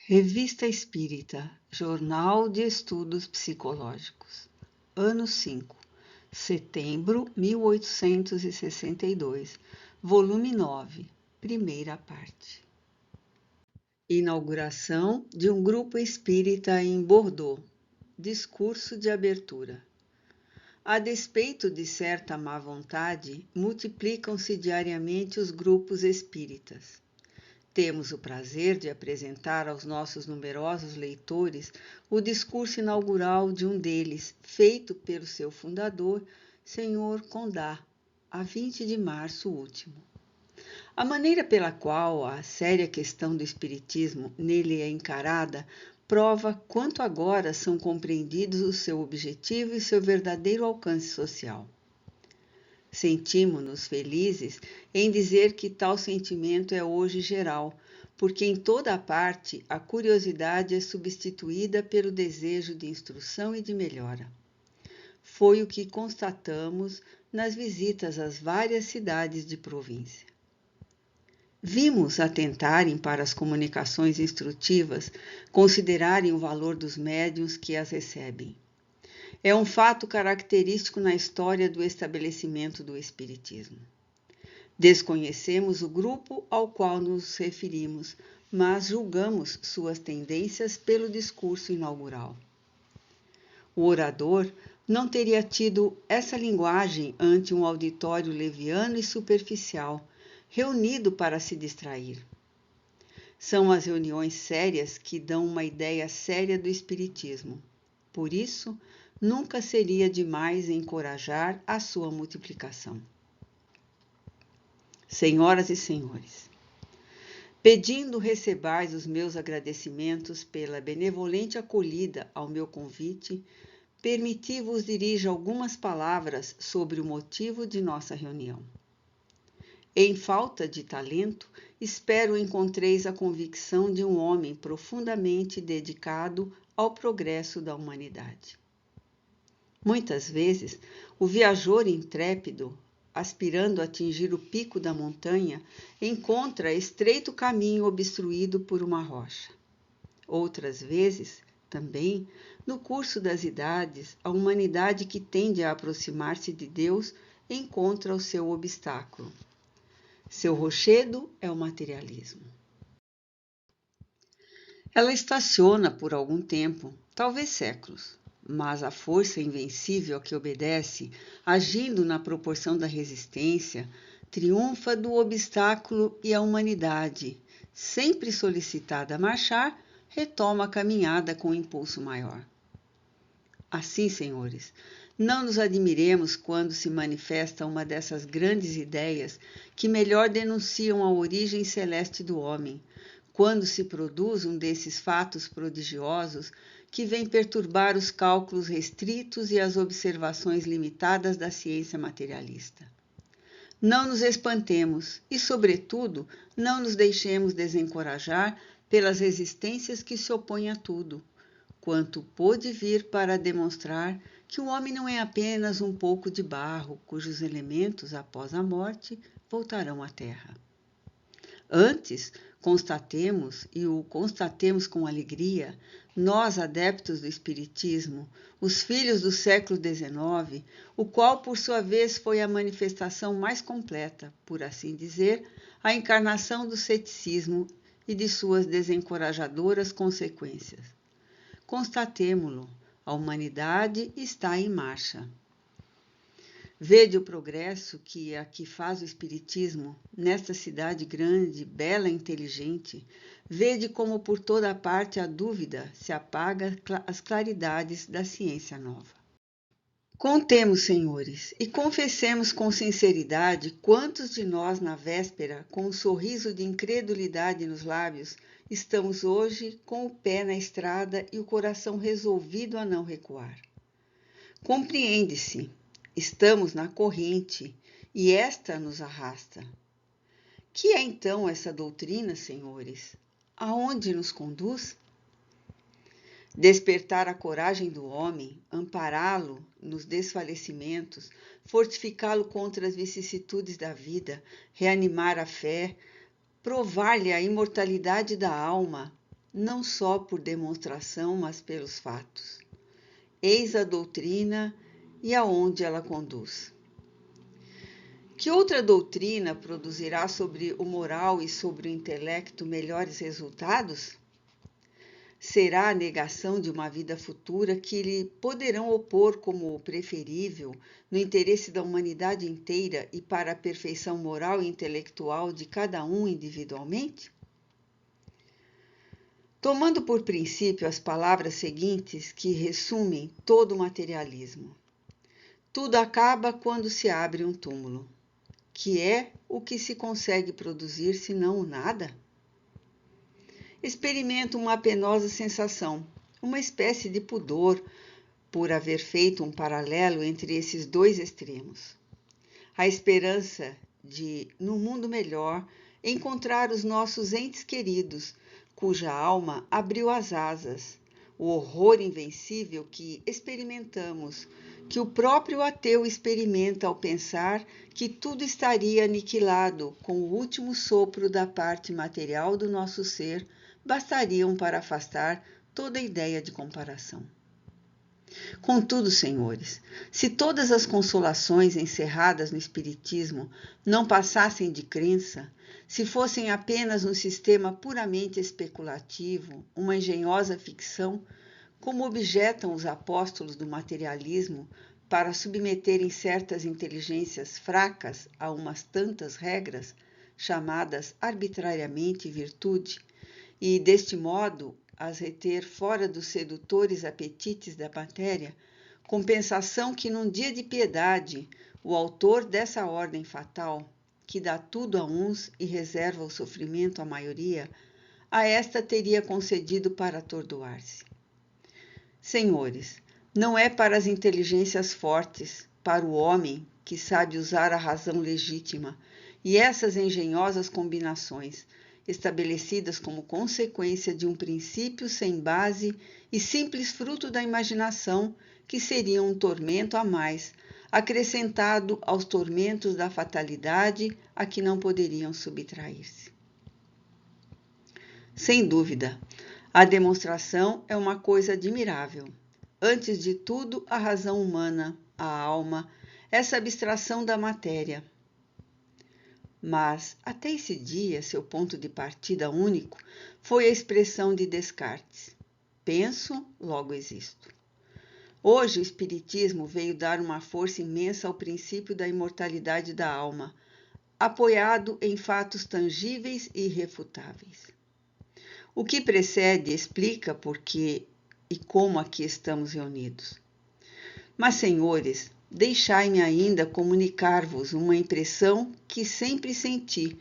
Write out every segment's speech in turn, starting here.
Revista Espírita, Jornal de Estudos Psicológicos, Ano 5, Setembro 1862, Volume 9, Primeira parte. Inauguração de um grupo espírita em Bordeaux. Discurso de abertura. A despeito de certa má vontade, multiplicam-se diariamente os grupos espíritas. Temos o prazer de apresentar aos nossos numerosos leitores o discurso inaugural de um deles, feito pelo seu fundador, Sr. Condá, a 20 de março último. A maneira pela qual a séria questão do espiritismo nele é encarada prova quanto agora são compreendidos o seu objetivo e seu verdadeiro alcance social. Sentimos-nos felizes em dizer que tal sentimento é hoje geral, porque em toda a parte a curiosidade é substituída pelo desejo de instrução e de melhora. Foi o que constatamos nas visitas às várias cidades de província. Vimos atentarem para as comunicações instrutivas, considerarem o valor dos médiuns que as recebem. É um fato característico na história do estabelecimento do Espiritismo. Desconhecemos o grupo ao qual nos referimos, mas julgamos suas tendências pelo discurso inaugural. O orador não teria tido essa linguagem ante um auditório leviano e superficial, reunido para se distrair. São as reuniões sérias que dão uma ideia séria do Espiritismo. Por isso, nunca seria demais encorajar a sua multiplicação. Senhoras e senhores, pedindo recebais os meus agradecimentos pela benevolente acolhida ao meu convite, permiti-vos dirija algumas palavras sobre o motivo de nossa reunião. Em falta de talento, espero encontreis a convicção de um homem profundamente dedicado ao progresso da humanidade. Muitas vezes, o viajor intrépido, aspirando a atingir o pico da montanha, encontra estreito caminho obstruído por uma rocha. Outras vezes, também, no curso das idades, a humanidade que tende a aproximar-se de Deus encontra o seu obstáculo. Seu rochedo é o materialismo. Ela estaciona por algum tempo, talvez séculos, mas a força invencível a que obedece, agindo na proporção da resistência, triunfa do obstáculo e a humanidade, sempre solicitada a marchar, retoma a caminhada com impulso maior. Assim, senhores, não nos admiremos quando se manifesta uma dessas grandes ideias que melhor denunciam a origem celeste do homem, quando se produz um desses fatos prodigiosos que vem perturbar os cálculos restritos e as observações limitadas da ciência materialista. Não nos espantemos e, sobretudo, não nos deixemos desencorajar pelas resistências que se opõem a tudo, quanto pôde vir para demonstrar que o homem não é apenas um pouco de barro, cujos elementos, após a morte, voltarão à terra. Antes, constatemos, e o constatemos com alegria, nós, adeptos do Espiritismo, os filhos do século XIX, o qual, por sua vez, foi a manifestação mais completa, por assim dizer, a encarnação do ceticismo e de suas desencorajadoras consequências. Constatemo-lo, a humanidade está em marcha. Vede o progresso que aqui faz o Espiritismo, nesta cidade grande, bela e inteligente. Vede como por toda a parte a dúvida se apaga as claridades da ciência nova. Contemos, senhores, e confessemos com sinceridade quantos de nós na véspera, com um sorriso de incredulidade nos lábios, estamos hoje com o pé na estrada e o coração resolvido a não recuar. Compreende-se. Estamos na corrente e esta nos arrasta. Que é então essa doutrina, senhores? Aonde nos conduz? Despertar a coragem do homem, ampará-lo nos desfalecimentos, fortificá-lo contra as vicissitudes da vida, reanimar a fé, provar-lhe a imortalidade da alma, não só por demonstração, mas pelos fatos. Eis a doutrina e aonde ela conduz. Que outra doutrina produzirá sobre o moral e sobre o intelecto melhores resultados? Será a negação de uma vida futura que lhe poderão opor como preferível no interesse da humanidade inteira e para a perfeição moral e intelectual de cada um individualmente? Tomando por princípio as palavras seguintes que resumem todo o materialismo. Tudo acaba quando se abre um túmulo. Que é o que se consegue produzir senão o nada? Experimento uma penosa sensação, uma espécie de pudor por haver feito um paralelo entre esses dois extremos. A esperança de, no mundo melhor, encontrar os nossos entes queridos, cuja alma abriu as asas, o horror invencível que experimentamos, que o próprio ateu experimenta ao pensar que tudo estaria aniquilado com o último sopro da parte material do nosso ser, bastariam para afastar toda ideia de comparação. Contudo, senhores, se todas as consolações encerradas no Espiritismo não passassem de crença, se fossem apenas um sistema puramente especulativo, uma engenhosa ficção, como objetam os apóstolos do materialismo para submeterem certas inteligências fracas a umas tantas regras, chamadas arbitrariamente virtude, e, deste modo, as reter fora dos sedutores apetites da matéria, compensação que num dia de piedade, o autor dessa ordem fatal, que dá tudo a uns e reserva o sofrimento à maioria, a esta teria concedido para atordoar-se. Senhores, não é para as inteligências fortes, para o homem que sabe usar a razão legítima, e essas engenhosas combinações, estabelecidas como consequência de um princípio sem base e simples fruto da imaginação, que seriam um tormento a mais, acrescentado aos tormentos da fatalidade a que não poderiam subtrair-se. Sem dúvida, a demonstração é uma coisa admirável. Antes de tudo, a razão humana, a alma, essa abstração da matéria. Mas, até esse dia, seu ponto de partida único foi a expressão de Descartes: penso, logo existo. Hoje, o Espiritismo veio dar uma força imensa ao princípio da imortalidade da alma, apoiado em fatos tangíveis e irrefutáveis. O que precede explica por que e como aqui estamos reunidos. Mas, senhores, deixai-me ainda comunicar-vos uma impressão que sempre senti,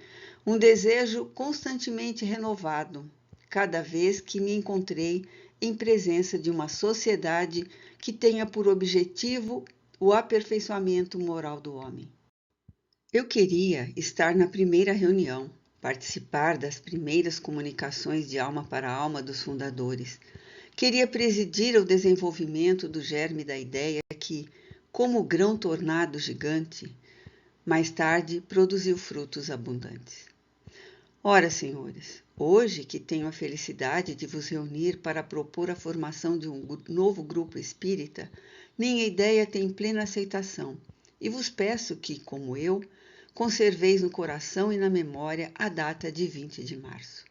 um desejo constantemente renovado, cada vez que me encontrei em presença de uma sociedade que tenha por objetivo o aperfeiçoamento moral do homem. Eu queria estar na primeira reunião, participar das primeiras comunicações de alma para alma dos fundadores. Queria presidir ao desenvolvimento do germe da ideia que, como grão tornado gigante, mais tarde produziu frutos abundantes. Ora, senhores, hoje que tenho a felicidade de vos reunir para propor a formação de um novo grupo espírita, minha ideia tem plena aceitação e vos peço que, como eu, conserveis no coração e na memória a data de 20 de março.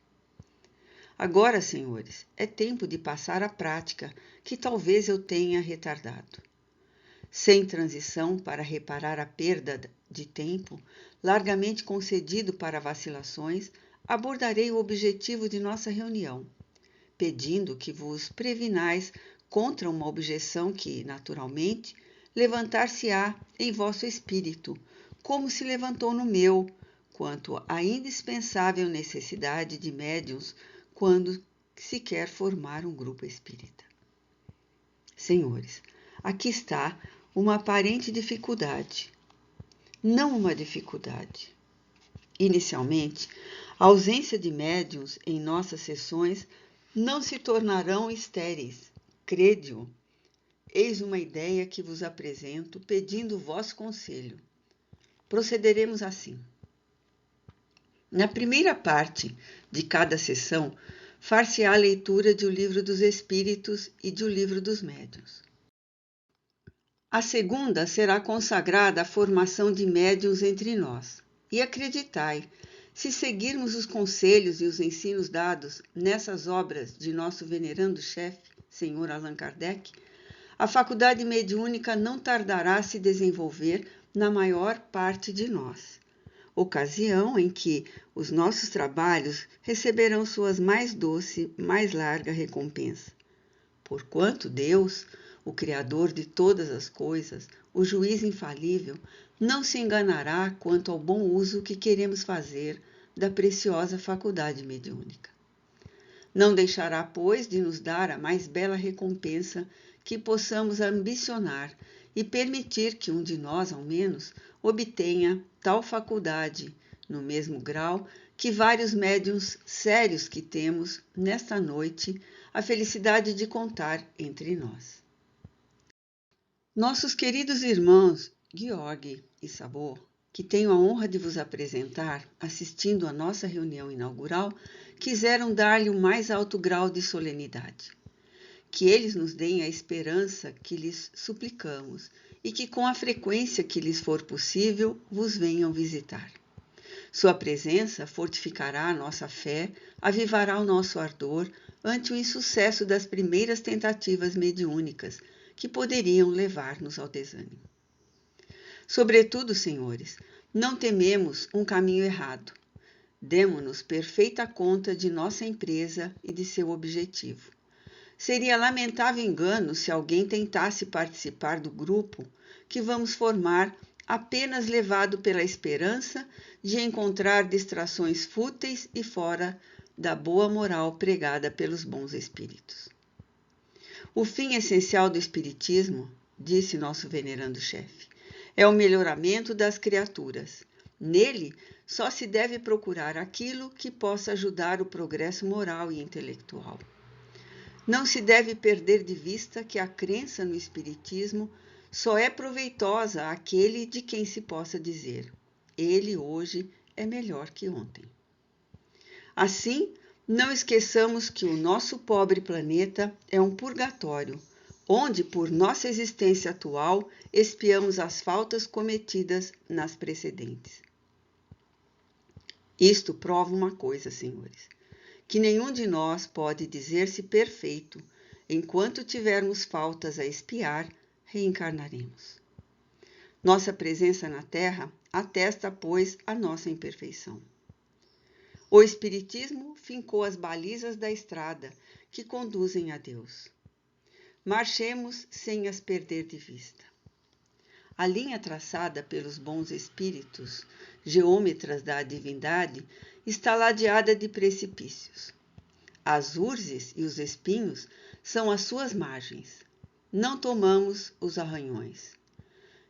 Agora, senhores, é tempo de passar à prática, que talvez eu tenha retardado. Sem transição para reparar a perda de tempo, largamente concedido para vacilações, abordarei o objetivo de nossa reunião, pedindo que vos previnais contra uma objeção que, naturalmente, levantar-se-á em vosso espírito, como se levantou no meu, quanto à indispensável necessidade de médiuns quando se quer formar um grupo espírita. Senhores, aqui está uma aparente dificuldade, não uma dificuldade. Inicialmente, a ausência de médiuns em nossas sessões não se tornarão estéreis, crede-o. Eis uma ideia que vos apresento, pedindo o vosso conselho. Procederemos assim. Na primeira parte de cada sessão, far-se-á a leitura de O Livro dos Espíritos e de O Livro dos Médiuns. A segunda será consagrada à formação de médiuns entre nós. E acreditai, se seguirmos os conselhos e os ensinos dados nessas obras de nosso venerando chefe, Sr. Allan Kardec, a faculdade mediúnica não tardará a se desenvolver na maior parte de nós, ocasião em que os nossos trabalhos receberão suas mais doce, mais larga recompensa. Porquanto Deus, o Criador de todas as coisas, o juiz infalível, não se enganará quanto ao bom uso que queremos fazer da preciosa faculdade mediúnica. Não deixará, pois, de nos dar a mais bela recompensa que possamos ambicionar e permitir que um de nós, ao menos, obtenha tal faculdade, no mesmo grau que vários médiuns sérios que temos, nesta noite, a felicidade de contar entre nós. Nossos queridos irmãos Georg e Sabor, que tenho a honra de vos apresentar, assistindo à nossa reunião inaugural, quiseram dar-lhe o mais alto grau de solenidade. Que eles nos deem a esperança que lhes suplicamos e que, com a frequência que lhes for possível, vos venham visitar. Sua presença fortificará a nossa fé, avivará o nosso ardor ante o insucesso das primeiras tentativas mediúnicas que poderiam levar-nos ao desânimo. Sobretudo, senhores, não tememos um caminho errado. Demo-nos perfeita conta de nossa empresa e de seu objetivo. Seria lamentável engano se alguém tentasse participar do grupo que vamos formar apenas levado pela esperança de encontrar distrações fúteis e fora da boa moral pregada pelos bons espíritos. O fim essencial do espiritismo, disse nosso venerando chefe, é o melhoramento das criaturas. Nele, só se deve procurar aquilo que possa ajudar o progresso moral e intelectual. Não se deve perder de vista que a crença no espiritismo só é proveitosa àquele de quem se possa dizer: ele hoje é melhor que ontem. Assim, não esqueçamos que o nosso pobre planeta é um purgatório, onde, por nossa existência atual, expiamos as faltas cometidas nas precedentes. Isto prova uma coisa, senhores, que nenhum de nós pode dizer-se perfeito. Enquanto tivermos faltas a expiar, reencarnaremos. Nossa presença na Terra atesta, pois, a nossa imperfeição. O Espiritismo fincou as balizas da estrada que conduzem a Deus. Marchemos sem as perder de vista. A linha traçada pelos bons espíritos, geômetras da divindade, está ladeada de precipícios. As urzes e os espinhos são as suas margens. Não tomamos os arranhões.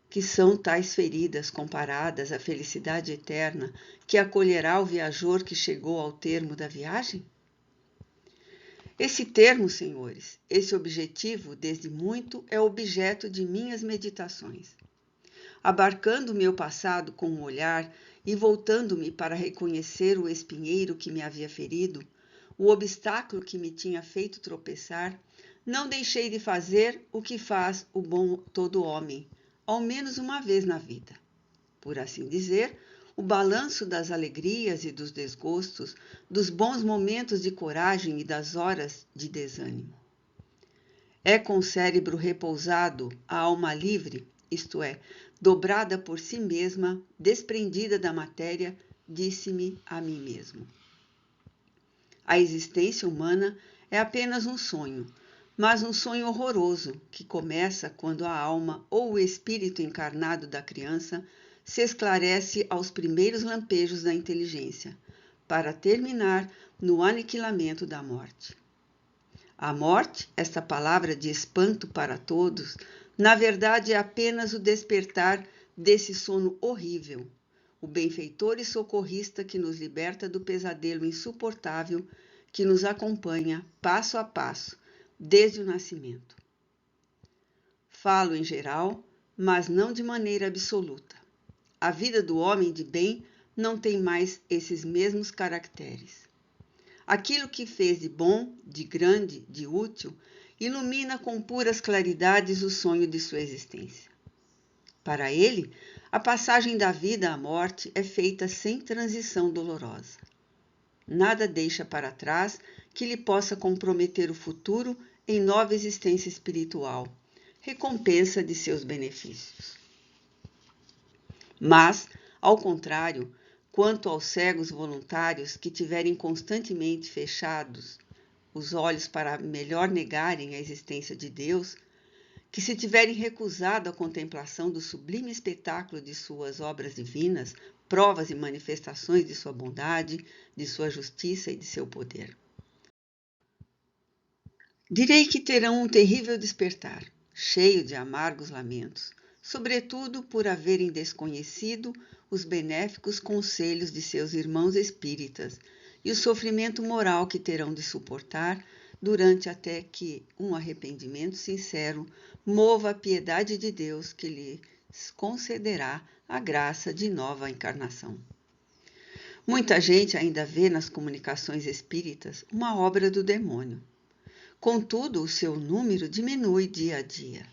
Que são tais feridas comparadas à felicidade eterna que acolherá o viajor que chegou ao termo da viagem? Esse termo, senhores, esse objetivo, desde muito, é objeto de minhas meditações. Abarcando o meu passado com um olhar e voltando-me para reconhecer o espinheiro que me havia ferido, o obstáculo que me tinha feito tropeçar, não deixei de fazer o que faz o bom todo homem, ao menos uma vez na vida. Por assim dizer, o balanço das alegrias e dos desgostos, dos bons momentos de coragem e das horas de desânimo. É com o cérebro repousado, a alma livre, isto é, dobrada por si mesma, desprendida da matéria, disse-me a mim mesmo. A existência humana é apenas um sonho, mas um sonho horroroso que começa quando a alma ou o espírito encarnado da criança se esclarece aos primeiros lampejos da inteligência, para terminar no aniquilamento da morte. A morte, esta palavra de espanto para todos, na verdade é apenas o despertar desse sono horrível, o benfeitor e socorrista que nos liberta do pesadelo insuportável que nos acompanha passo a passo, desde o nascimento. Falo em geral, mas não de maneira absoluta. A vida do homem de bem não tem mais esses mesmos caracteres. aquilo que fez de bom, de grande, de útil, ilumina com puras claridades o sonho de sua existência. Para ele, a passagem da vida à morte é feita sem transição dolorosa. Nada deixa para trás que lhe possa comprometer o futuro em nova existência espiritual, recompensa de seus benefícios. Mas, ao contrário, quanto aos cegos voluntários que tiverem constantemente fechados os olhos para melhor negarem a existência de Deus, que se tiverem recusado a contemplação do sublime espetáculo de suas obras divinas, provas e manifestações de sua bondade, de sua justiça e de seu poder. Direi que terão um terrível despertar, cheio de amargos lamentos, sobretudo por haverem desconhecido os benéficos conselhos de seus irmãos espíritas e o sofrimento moral que terão de suportar durante até que um arrependimento sincero mova a piedade de Deus que lhes concederá a graça de nova encarnação. Muita gente ainda vê nas comunicações espíritas uma obra do demônio. Contudo, o seu número diminui dia a dia.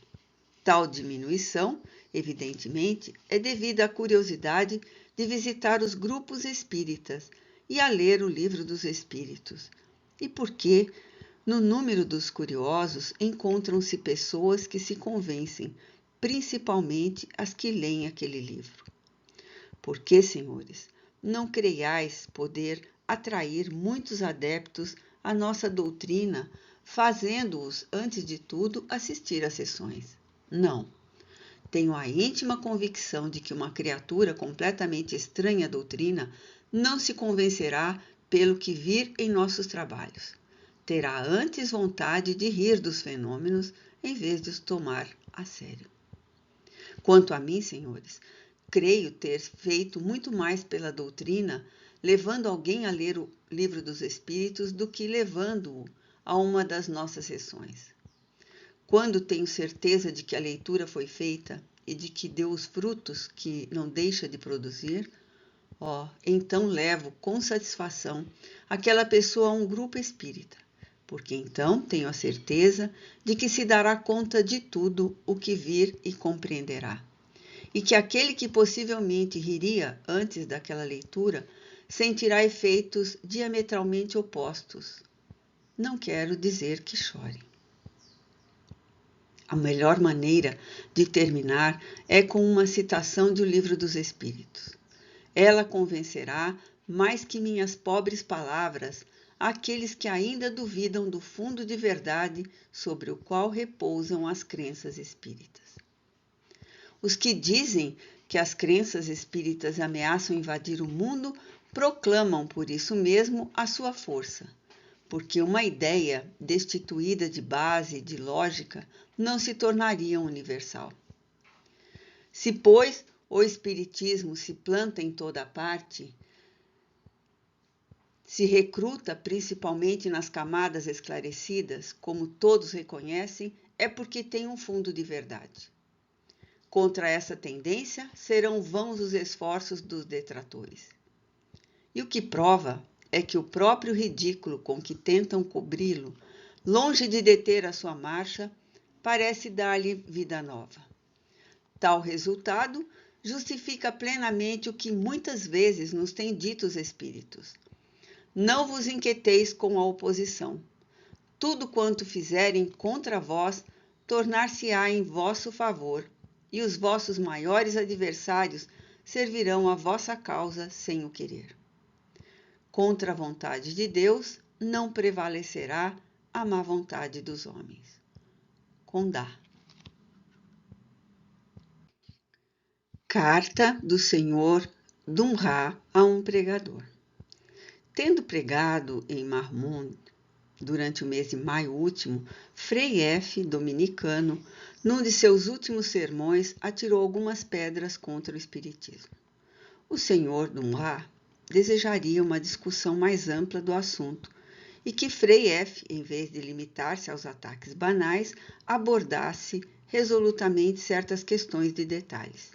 Tal diminuição, evidentemente, é devida à curiosidade de visitar os grupos espíritas e a ler o Livro dos Espíritos, e porque, no número dos curiosos, encontram-se pessoas que se convencem, principalmente as que leem aquele livro. Porque, senhores, não creiais poder atrair muitos adeptos à nossa doutrina, fazendo-os, antes de tudo, assistir às sessões. Não. Tenho a íntima convicção de que uma criatura completamente estranha à doutrina não se convencerá pelo que vir em nossos trabalhos. Terá antes vontade de rir dos fenômenos em vez de os tomar a sério. Quanto a mim, senhores, creio ter feito muito mais pela doutrina, levando alguém a ler o Livro dos Espíritos do que levando-o a uma das nossas sessões. Quando tenho certeza de que a leitura foi feita e de que deu os frutos que não deixa de produzir, então levo com satisfação aquela pessoa a um grupo espírita, porque então tenho a certeza de que se dará conta de tudo o que vir e compreenderá, e que aquele que possivelmente riria antes daquela leitura sentirá efeitos diametralmente opostos. Não quero dizer que chore. A melhor maneira de terminar é com uma citação do Livro dos Espíritos. Ela convencerá, mais que minhas pobres palavras, aqueles que ainda duvidam do fundo de verdade sobre o qual repousam as crenças espíritas. Os que dizem que as crenças espíritas ameaçam invadir o mundo proclamam por isso mesmo a sua força, porque uma ideia destituída de base e de lógica não se tornaria universal. Se, pois, o espiritismo se planta em toda parte, se recruta principalmente nas camadas esclarecidas, como todos reconhecem, é porque tem um fundo de verdade. Contra essa tendência, serão vãos os esforços dos detratores. E o que prova é que o próprio ridículo com que tentam cobri-lo, longe de deter a sua marcha, parece dar-lhe vida nova. Tal resultado justifica plenamente o que muitas vezes nos têm dito os espíritos. Não vos inquieteis com a oposição. Tudo quanto fizerem contra vós, tornar-se-á em vosso favor, e os vossos maiores adversários servirão a vossa causa sem o querer. Contra a vontade de Deus não prevalecerá a má vontade dos homens. Condá. Carta do Senhor Dunra a um pregador. Tendo pregado em Marmont durante o mês de maio último, Frei F., dominicano, num de seus últimos sermões, atirou algumas pedras contra o espiritismo. O Senhor Dunra desejaria uma discussão mais ampla do assunto e que Frei F., em vez de limitar-se aos ataques banais, abordasse resolutamente certas questões de detalhes.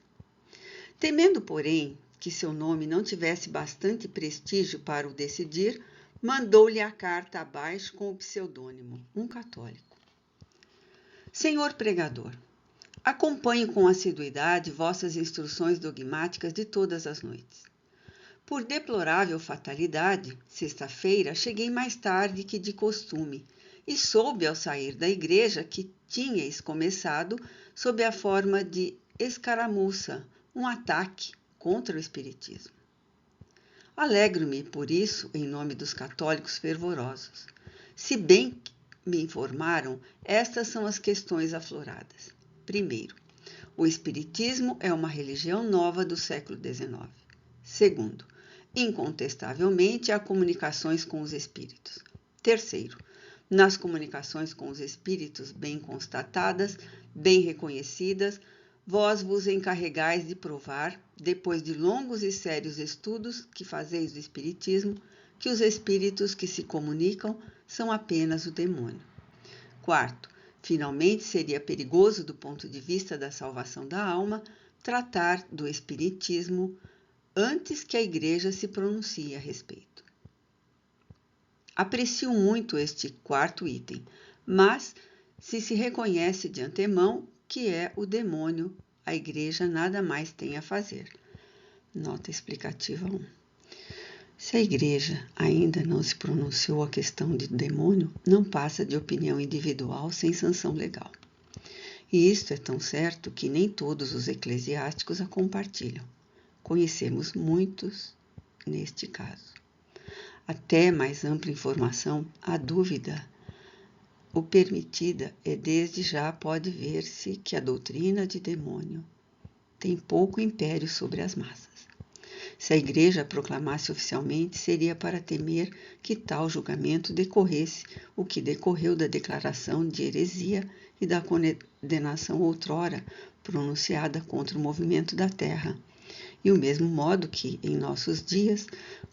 Temendo, porém, que seu nome não tivesse bastante prestígio para o decidir, mandou-lhe a carta abaixo com o pseudônimo, um católico. Senhor pregador, acompanho com assiduidade vossas instruções dogmáticas de todas as noites. Por deplorável fatalidade, sexta-feira cheguei mais tarde que de costume e soube ao sair da igreja que tinhais começado sob a forma de escaramuça, um ataque contra o espiritismo. Alegro-me por isso em nome dos católicos fervorosos. Se bem me informaram, estas são as questões afloradas. Primeiro, o espiritismo é uma religião nova do século XIX. Segundo, incontestavelmente há comunicações com os espíritos. Terceiro, nas comunicações com os espíritos bem constatadas, bem reconhecidas, vós vos encarregais de provar, depois de longos e sérios estudos que fazeis do espiritismo, que os espíritos que se comunicam são apenas o demônio. Quarto, finalmente seria perigoso do ponto de vista da salvação da alma tratar do espiritismo antes que a Igreja se pronuncie a respeito. Aprecio muito este quarto item, mas se reconhece de antemão que é o demônio, a Igreja nada mais tem a fazer. Nota explicativa 1. Se a Igreja ainda não se pronunciou a questão de demônio, não passa de opinião individual sem sanção legal. E isto é tão certo que nem todos os eclesiásticos a compartilham. Conhecemos muitos neste caso. Até mais ampla informação, a dúvida o permitida é desde já pode ver-se que a doutrina de demônio tem pouco império sobre as massas. Se a Igreja proclamasse oficialmente, seria para temer que tal julgamento decorresse o que decorreu da declaração de heresia e da condenação outrora pronunciada contra o movimento da Terra. E o mesmo modo que, em nossos dias,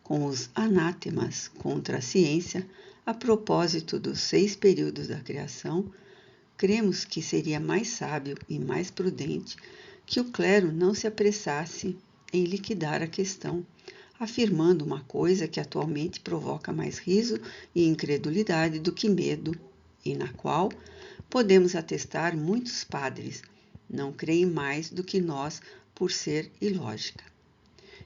com os anátemas contra a ciência, a propósito dos 6 períodos da criação, cremos que seria mais sábio e mais prudente que o clero não se apressasse em liquidar a questão, afirmando uma coisa que atualmente provoca mais riso e incredulidade do que medo, e na qual, podemos atestar, muitos padres não creem mais do que nós por ser ilógica.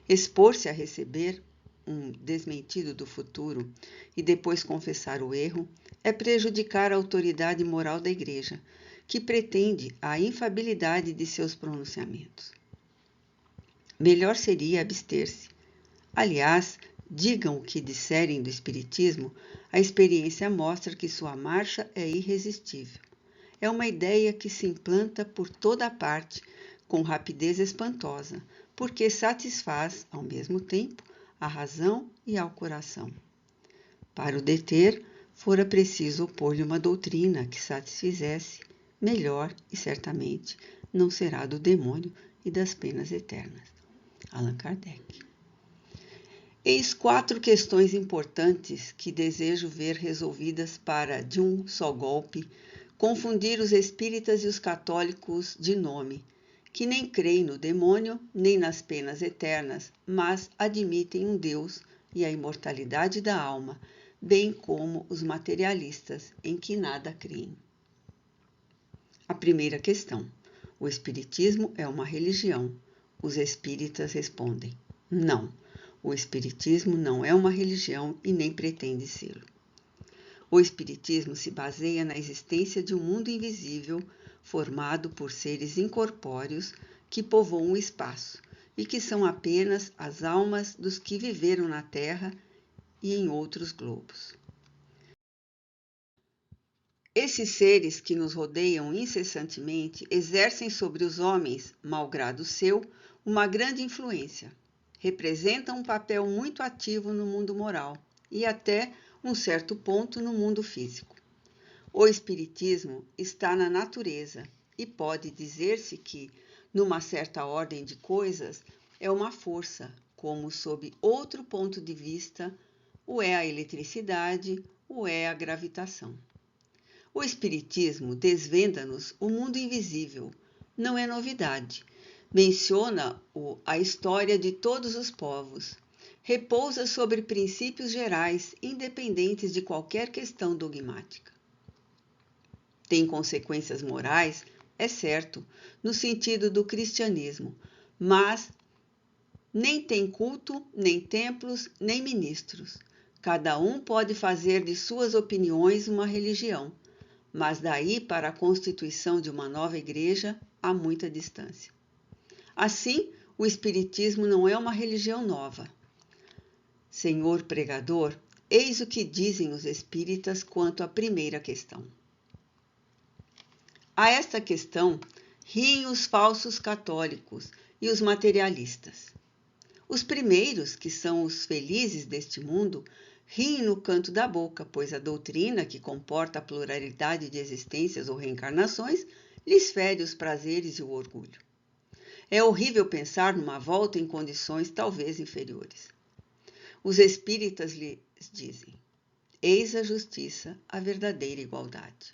Expor-se a receber um desmentido do futuro e depois confessar o erro é prejudicar a autoridade moral da Igreja, que pretende a infabilidade de seus pronunciamentos. Melhor seria abster-se. Aliás, digam o que disserem do Espiritismo, a experiência mostra que sua marcha é irresistível. É uma ideia que se implanta por toda a parte com rapidez espantosa, porque satisfaz, ao mesmo tempo, à razão e ao coração. Para o deter, fora preciso opor-lhe uma doutrina que satisfizesse melhor e certamente não será do demônio e das penas eternas. Allan Kardec. Eis 4 questões importantes que desejo ver resolvidas para, de um só golpe, confundir os espíritas e os católicos de nome, que nem creem no demônio, nem nas penas eternas, mas admitem um Deus e a imortalidade da alma, bem como os materialistas, em que nada creem. A primeira questão. O Espiritismo é uma religião. Os espíritas respondem: não, o Espiritismo não é uma religião e nem pretende ser. O Espiritismo se baseia na existência de um mundo invisível, formado por seres incorpóreos que povoam o espaço e que são apenas as almas dos que viveram na Terra e em outros globos. Esses seres que nos rodeiam incessantemente exercem sobre os homens, malgrado seu, uma grande influência. Representam um papel muito ativo no mundo moral e até um certo ponto no mundo físico. O Espiritismo está na natureza e pode dizer-se que, numa certa ordem de coisas, é uma força, como sob outro ponto de vista, o é a eletricidade, o é a gravitação. O Espiritismo desvenda-nos o mundo invisível, não é novidade. Menciona a história de todos os povos, repousa sobre princípios gerais, independentes de qualquer questão dogmática. Tem consequências morais, é certo, no sentido do cristianismo, mas nem tem culto, nem templos, nem ministros. Cada um pode fazer de suas opiniões uma religião, mas daí para a constituição de uma nova igreja há muita distância. Assim, o Espiritismo não é uma religião nova. Senhor pregador, eis o que dizem os espíritas quanto à primeira questão. A esta questão riem os falsos católicos e os materialistas. Os primeiros, que são os felizes deste mundo, riem no canto da boca, pois a doutrina, que comporta a pluralidade de existências ou reencarnações, lhes fere os prazeres e o orgulho. É horrível pensar numa volta em condições talvez inferiores. Os espíritas lhes dizem: eis a justiça, a verdadeira igualdade.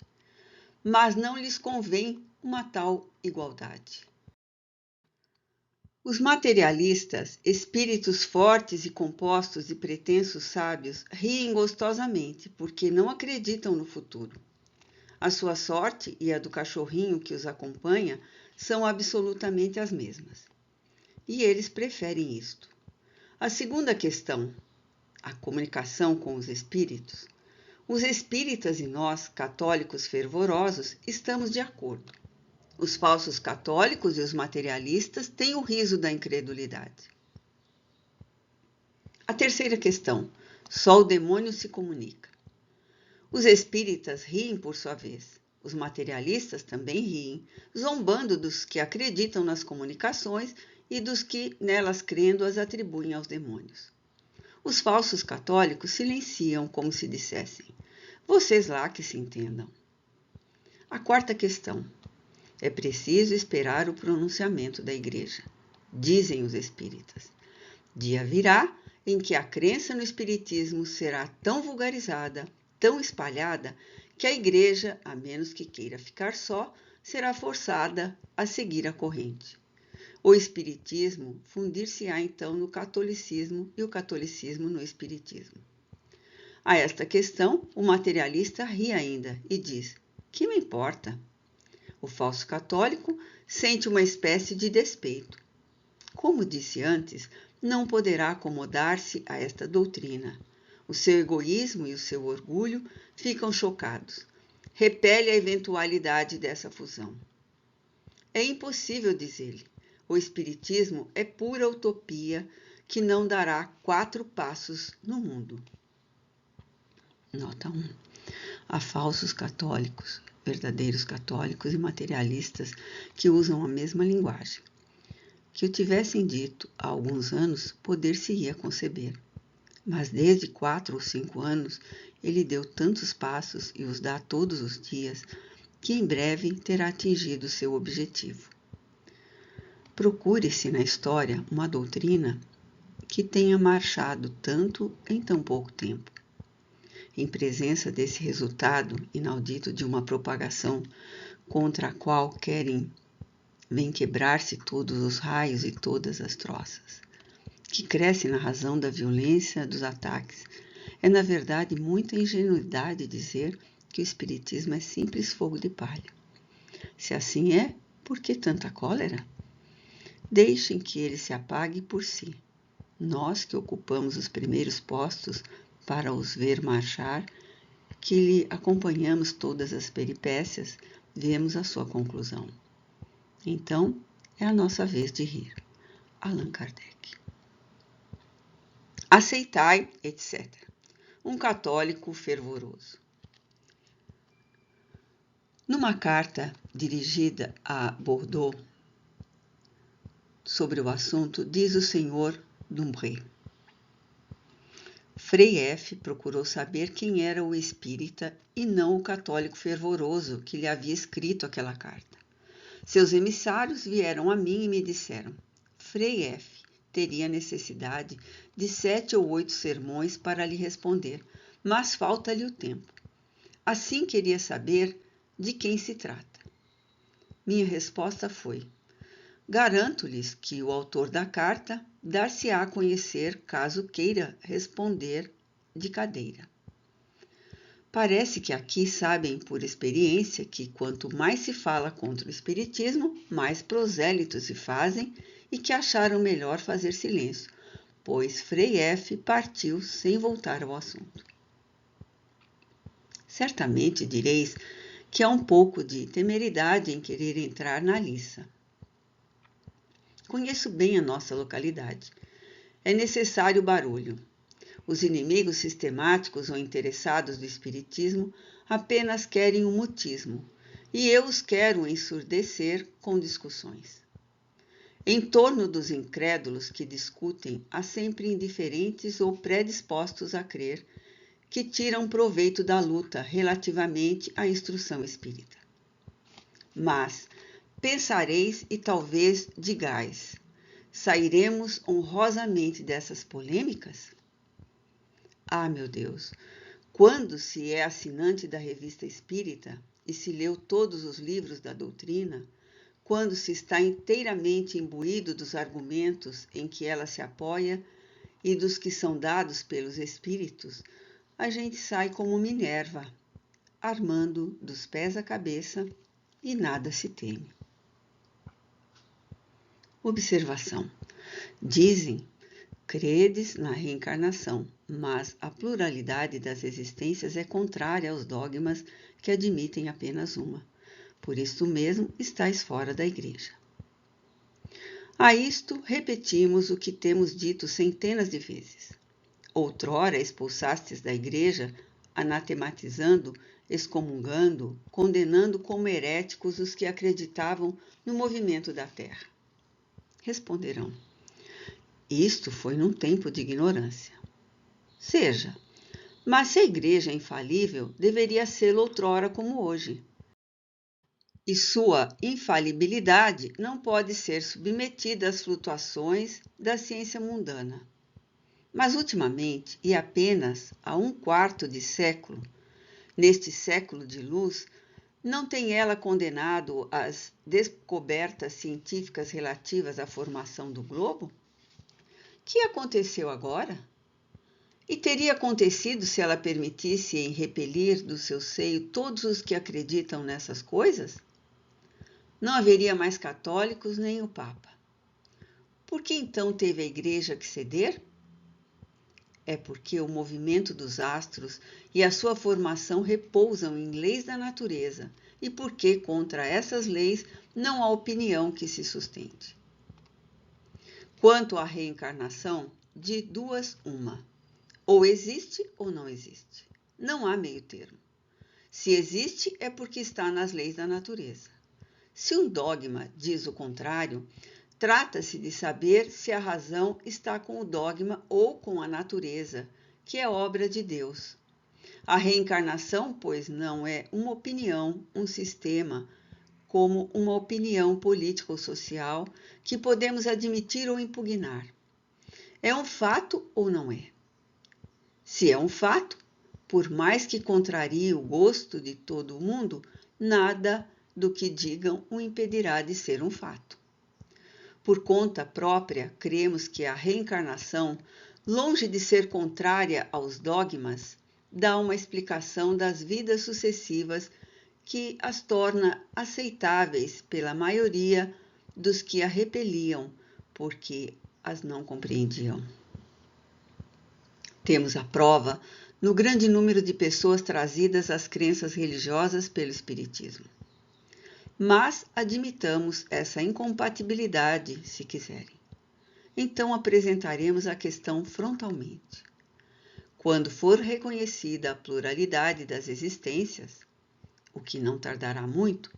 Mas não lhes convém uma tal igualdade. Os materialistas, espíritos fortes e compostos de pretensos sábios, riem gostosamente, porque não acreditam no futuro. A sua sorte e a do cachorrinho que os acompanha são absolutamente as mesmas. E eles preferem isto. A segunda questão, a comunicação com os espíritos. Os espíritas e nós, católicos fervorosos, estamos de acordo. Os falsos católicos e os materialistas têm o riso da incredulidade. A terceira questão, só o demônio se comunica. Os espíritas riem por sua vez. Os materialistas também riem, zombando dos que acreditam nas comunicações e dos que, nelas crendo, as atribuem aos demônios. Os falsos católicos silenciam como se dissessem: vocês lá que se entendam. A quarta questão. É preciso esperar o pronunciamento da Igreja, dizem os espíritas. Dia virá em que a crença no espiritismo será tão vulgarizada, tão espalhada, que a Igreja, a menos que queira ficar só, será forçada a seguir a corrente. O espiritismo fundir-se-á então no catolicismo e o catolicismo no espiritismo. A esta questão, o materialista ri ainda e diz: que me importa? O falso católico sente uma espécie de despeito. Como disse antes, não poderá acomodar-se a esta doutrina. O seu egoísmo e o seu orgulho ficam chocados. Repele a eventualidade dessa fusão. É impossível, diz ele. O espiritismo é pura utopia que não dará 4 passos no mundo. Nota 1. Há falsos católicos, verdadeiros católicos e materialistas que usam a mesma linguagem. Que o tivessem dito há alguns anos, poder-se-ia conceber. Mas desde 4 ou 5 anos ele deu tantos passos e os dá todos os dias, que em breve terá atingido seu objetivo. Procure-se na história uma doutrina que tenha marchado tanto em tão pouco tempo. Em presença desse resultado inaudito de uma propagação contra a qual vem quebrar-se todos os raios e todas as troças, que cresce na razão da violência dos ataques, é na verdade muita ingenuidade dizer que o espiritismo é simples fogo de palha. Se assim é, por que tanta cólera? Deixem que ele se apague por si. Nós que ocupamos os primeiros postos para os ver marchar, que lhe acompanhamos todas as peripécias, vemos a sua conclusão. Então, é a nossa vez de rir. Allan Kardec. Aceitai, etc. Um católico fervoroso. Numa carta dirigida a Bordeaux sobre o assunto, diz o Sr. Dumbré: Frei F. procurou saber quem era o espírita e não o católico fervoroso que lhe havia escrito aquela carta. Seus emissários vieram a mim e me disseram: Frei F. teria necessidade de 7 ou 8 sermões para lhe responder, mas falta-lhe o tempo. Assim queria saber de quem se trata. Minha resposta foi: Garanto-lhes que o autor da carta dar-se-á a conhecer caso queira responder de cadeira. Parece que aqui sabem por experiência que quanto mais se fala contra o espiritismo, mais prosélitos se fazem e que acharam melhor fazer silêncio, pois Frei F. partiu sem voltar ao assunto. Certamente direis que há um pouco de temeridade em querer entrar na liça. Conheço bem a nossa localidade. É necessário barulho. Os inimigos sistemáticos ou interessados do espiritismo apenas querem o mutismo, e eu os quero ensurdecer com discussões. Em torno dos incrédulos que discutem, há sempre indiferentes ou predispostos a crer que tiram proveito da luta relativamente à instrução espírita. Mas pensareis e talvez digais: sairemos honrosamente dessas polêmicas? Ah, meu Deus! Quando se é assinante da Revista Espírita e se leu todos os livros da doutrina, quando se está inteiramente imbuído dos argumentos em que ela se apoia e dos que são dados pelos espíritos, a gente sai como Minerva, armando dos pés à cabeça e nada se teme. Observação. Dizem: credes na reencarnação, mas a pluralidade das existências é contrária aos dogmas que admitem apenas uma. Por isso mesmo estáis fora da igreja. A isto repetimos o que temos dito centenas de vezes. Outrora expulsastes da igreja, anatematizando, excomungando, condenando como heréticos os que acreditavam no movimento da terra. Responderão: isto foi num tempo de ignorância. Seja, mas se a igreja é infalível, deveria ser outrora como hoje. E sua infalibilidade não pode ser submetida às flutuações da ciência mundana. Mas ultimamente, e apenas há um quarto de século, neste século de luz, não tem ela condenado as descobertas científicas relativas à formação do globo? Que aconteceu agora? E teria acontecido se ela permitisse em repelir do seu seio todos os que acreditam nessas coisas? Não haveria mais católicos nem o Papa. Por que então teve a Igreja que ceder? É porque o movimento dos astros e a sua formação repousam em leis da natureza e porque contra essas leis não há opinião que se sustente. Quanto à reencarnação, de duas uma: ou existe ou não existe. Não há meio termo. Se existe, é porque está nas leis da natureza. Se um dogma diz o contrário, trata-se de saber se a razão está com o dogma ou com a natureza, que é obra de Deus. A reencarnação, pois, não é uma opinião, um sistema, como uma opinião política ou social que podemos admitir ou impugnar. É um fato ou não é? Se é um fato, por mais que contrarie o gosto de todo mundo, nada do que digam o impedirá de ser um fato. Por conta própria, cremos que a reencarnação, longe de ser contrária aos dogmas, dá uma explicação das vidas sucessivas que as torna aceitáveis pela maioria dos que a repeliam, porque as não compreendiam. Temos a prova no grande número de pessoas trazidas às crenças religiosas pelo Espiritismo. Mas admitamos essa incompatibilidade, se quiserem. Então apresentaremos a questão frontalmente. Quando for reconhecida a pluralidade das existências, o que não tardará muito,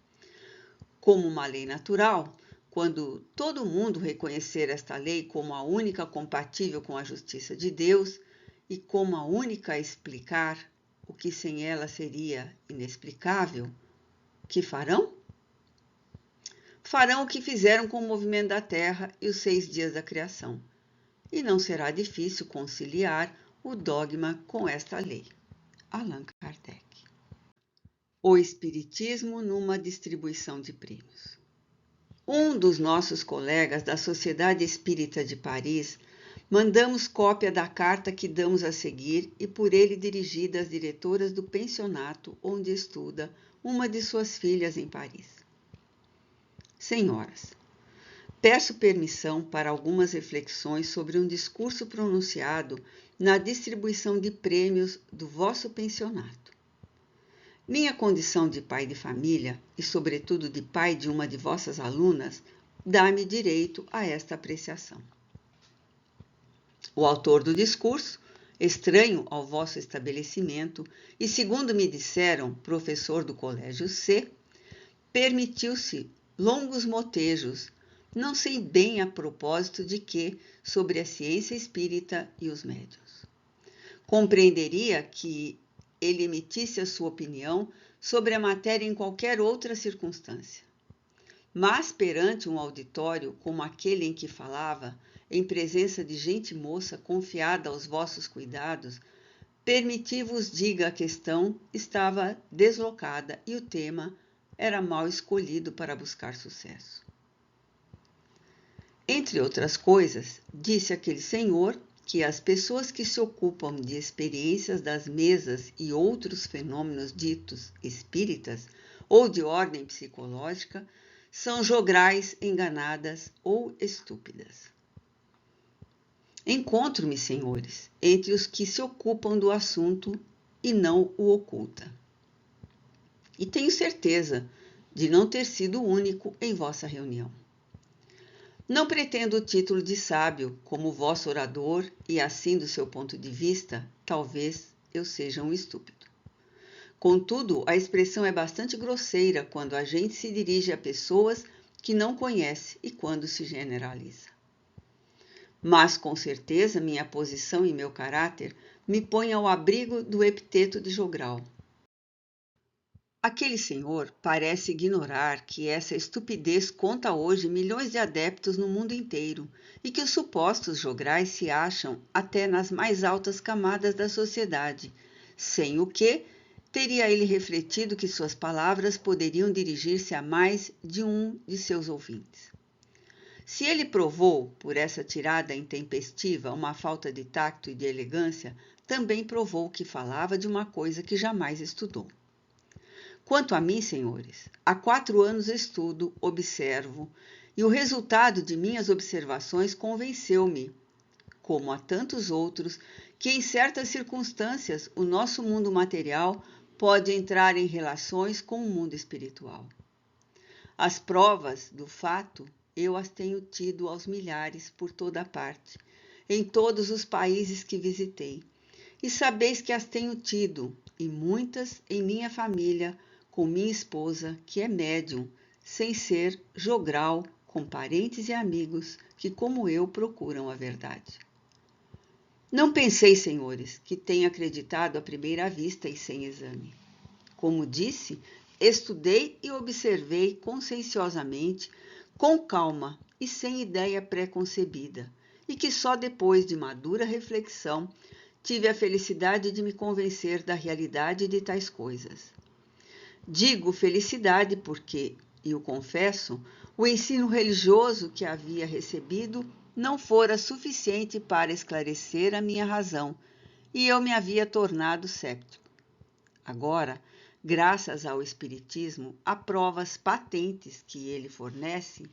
como uma lei natural, quando todo mundo reconhecer esta lei como a única compatível com a justiça de Deus e como a única a explicar o que sem ela seria inexplicável, que farão? Farão o que fizeram com o movimento da Terra e os 6 dias da criação, e não será difícil conciliar o dogma com esta lei. Allan Kardec. O Espiritismo numa distribuição de prêmios. Um dos nossos colegas da Sociedade Espírita de Paris, mandamos cópia da carta que damos a seguir e por ele dirigida às diretoras do pensionato onde estuda uma de suas filhas em Paris. Senhoras, peço permissão para algumas reflexões sobre um discurso pronunciado na distribuição de prêmios do vosso pensionato. Minha condição de pai de família, e sobretudo de pai de uma de vossas alunas, dá-me direito a esta apreciação. O autor do discurso, estranho ao vosso estabelecimento e, segundo me disseram, professor do Colégio C, permitiu-se longos motejos, não sei bem a propósito de que, sobre a ciência espírita e os médiuns. Compreenderia que ele emitisse a sua opinião sobre a matéria em qualquer outra circunstância. Mas, perante um auditório como aquele em que falava, em presença de gente moça confiada aos vossos cuidados, permiti-vos diga a questão estava deslocada e o tema era mal escolhido para buscar sucesso. Entre outras coisas, disse aquele senhor que as pessoas que se ocupam de experiências das mesas e outros fenômenos ditos espíritas ou de ordem psicológica são jograis, enganadas ou estúpidas. Encontro-me, senhores, entre os que se ocupam do assunto e não o oculta. E tenho certeza de não ter sido o único em vossa reunião. Não pretendo o título de sábio como vosso orador e assim, do seu ponto de vista, talvez eu seja um estúpido. Contudo, a expressão é bastante grosseira quando a gente se dirige a pessoas que não conhece e quando se generaliza. Mas, com certeza, minha posição e meu caráter me põem ao abrigo do epiteto de jogral. Aquele senhor parece ignorar que essa estupidez conta hoje milhões de adeptos no mundo inteiro e que os supostos jograis se acham até nas mais altas camadas da sociedade, sem o que teria ele refletido que suas palavras poderiam dirigir-se a mais de um de seus ouvintes. Se ele provou, por essa tirada intempestiva, uma falta de tacto e de elegância, também provou que falava de uma coisa que jamais estudou. Quanto a mim, senhores, há 4 anos estudo, observo, e o resultado de minhas observações convenceu-me, como a tantos outros, que em certas circunstâncias o nosso mundo material pode entrar em relações com o mundo espiritual. As provas do fato eu as tenho tido aos milhares por toda a parte, em todos os países que visitei, e sabeis que as tenho tido, e muitas em minha família, com minha esposa, que é médium, sem ser jogral, com parentes e amigos que, como eu, procuram a verdade. Não pensei, senhores, que tenha acreditado à primeira vista e sem exame. Como disse, estudei e observei conscienciosamente, com calma e sem ideia pré-concebida, e que só depois de madura reflexão tive a felicidade de me convencer da realidade de tais coisas. Digo felicidade porque, e o confesso, o ensino religioso que havia recebido não fora suficiente para esclarecer a minha razão, e eu me havia tornado céptico. Agora, graças ao Espiritismo, a provas patentes que ele fornece,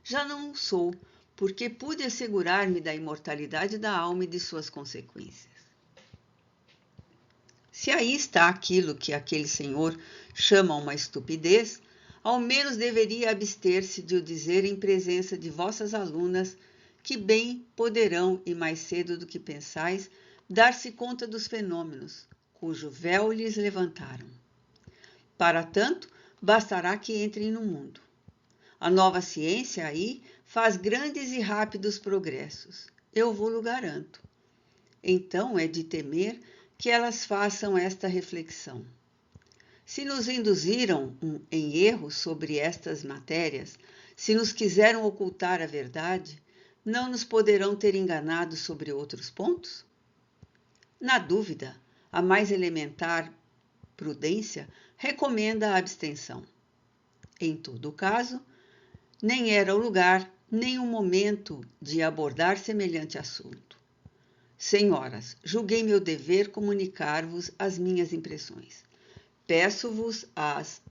já não o sou, porque pude assegurar-me da imortalidade da alma e de suas consequências. Se aí está aquilo que aquele senhor chama uma estupidez, ao menos deveria abster-se de o dizer em presença de vossas alunas, que bem poderão, e mais cedo do que pensais, dar-se conta dos fenômenos, cujo véu lhes levantaram. Para tanto, bastará que entrem no mundo. A nova ciência aí faz grandes e rápidos progressos, eu vou-lo garanto. Então é de temer que elas façam esta reflexão. Se nos induziram em erro sobre estas matérias, se nos quiseram ocultar a verdade, não nos poderão ter enganado sobre outros pontos? Na dúvida, a mais elementar prudência recomenda a abstenção. Em todo caso, nem era o lugar, nem o momento de abordar semelhante assunto. Senhoras, julguei meu dever comunicar-vos as minhas impressões. Peço-vos as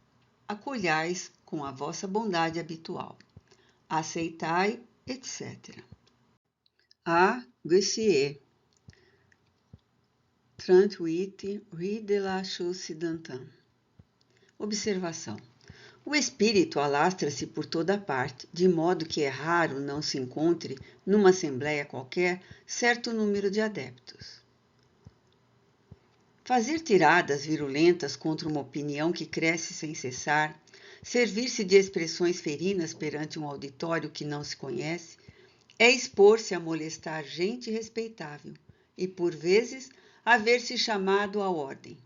acolhais com a vossa bondade habitual. Aceitai, etc. A. Guissier, 38 Rue de la Chaussée-d'Antin. Observação. O espírito alastra-se por toda parte, de modo que é raro não se encontre, numa assembleia qualquer, certo número de adeptos. Fazer tiradas virulentas contra uma opinião que cresce sem cessar, servir-se de expressões ferinas perante um auditório que não se conhece, é expor-se a molestar gente respeitável e, por vezes, a ver-se chamado à ordem.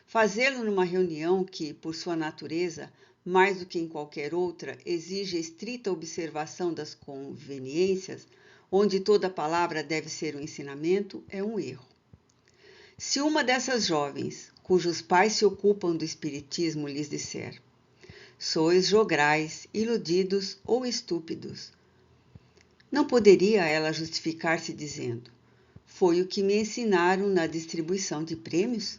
Fazê-lo numa reunião que, por sua natureza, mais do que em qualquer outra, exige estrita observação das conveniências, onde toda palavra deve ser um ensinamento, é um erro. Se uma dessas jovens, cujos pais se ocupam do espiritismo, lhes disser: sois jograis, iludidos ou estúpidos, não poderia ela justificar-se dizendo: foi o que me ensinaram na distribuição de prêmios?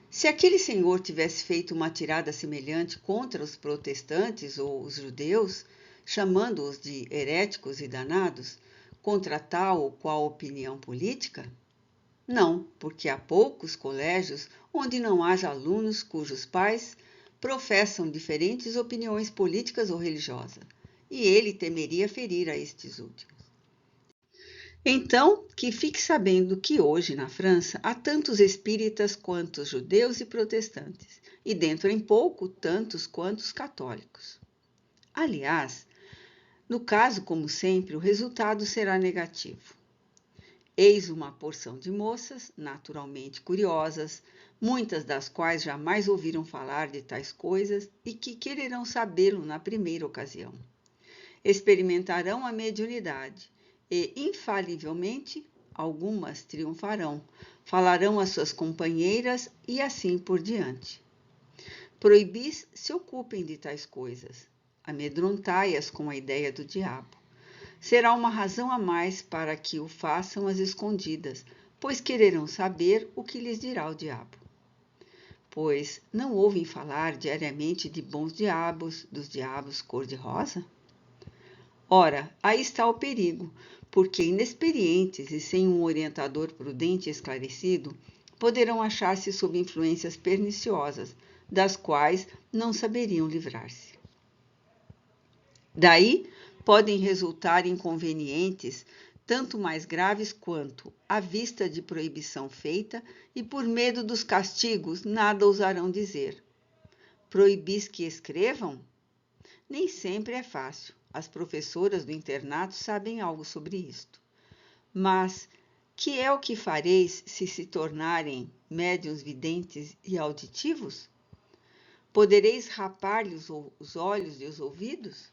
Se aquele senhor tivesse feito uma tirada semelhante contra os protestantes ou os judeus, chamando-os de heréticos e danados, contra tal ou qual opinião política? Não, porque há poucos colégios onde não haja alunos cujos pais professam diferentes opiniões políticas ou religiosas, e ele temeria ferir a estes últimos. Então, que fique sabendo que hoje, na França, há tantos espíritas quanto judeus e protestantes, e dentro em pouco, tantos quanto os católicos. Aliás, no caso, como sempre, o resultado será negativo. Eis uma porção de moças, naturalmente curiosas, muitas das quais jamais ouviram falar de tais coisas e que quererão sabê-lo na primeira ocasião. Experimentarão a mediunidade e, infalivelmente, algumas triunfarão, falarão às suas companheiras e assim por diante. Proibis se ocupem de tais coisas, amedrontai-as com a ideia do diabo. Será uma razão a mais para que o façam às escondidas, pois quererão saber o que lhes dirá o diabo. Pois não ouvem falar diariamente de bons diabos, dos diabos cor-de-rosa? Ora, aí está o perigo, porque inexperientes e sem um orientador prudente e esclarecido, poderão achar-se sob influências perniciosas, das quais não saberiam livrar-se. Daí podem resultar inconvenientes, tanto mais graves quanto, à vista de proibição feita e por medo dos castigos, nada ousarão dizer. Proibis que escrevam? Nem sempre é fácil. As professoras do internato sabem algo sobre isto. Mas que é o que fareis se tornarem médiuns videntes e auditivos? Podereis rapar-lhes os olhos e os ouvidos?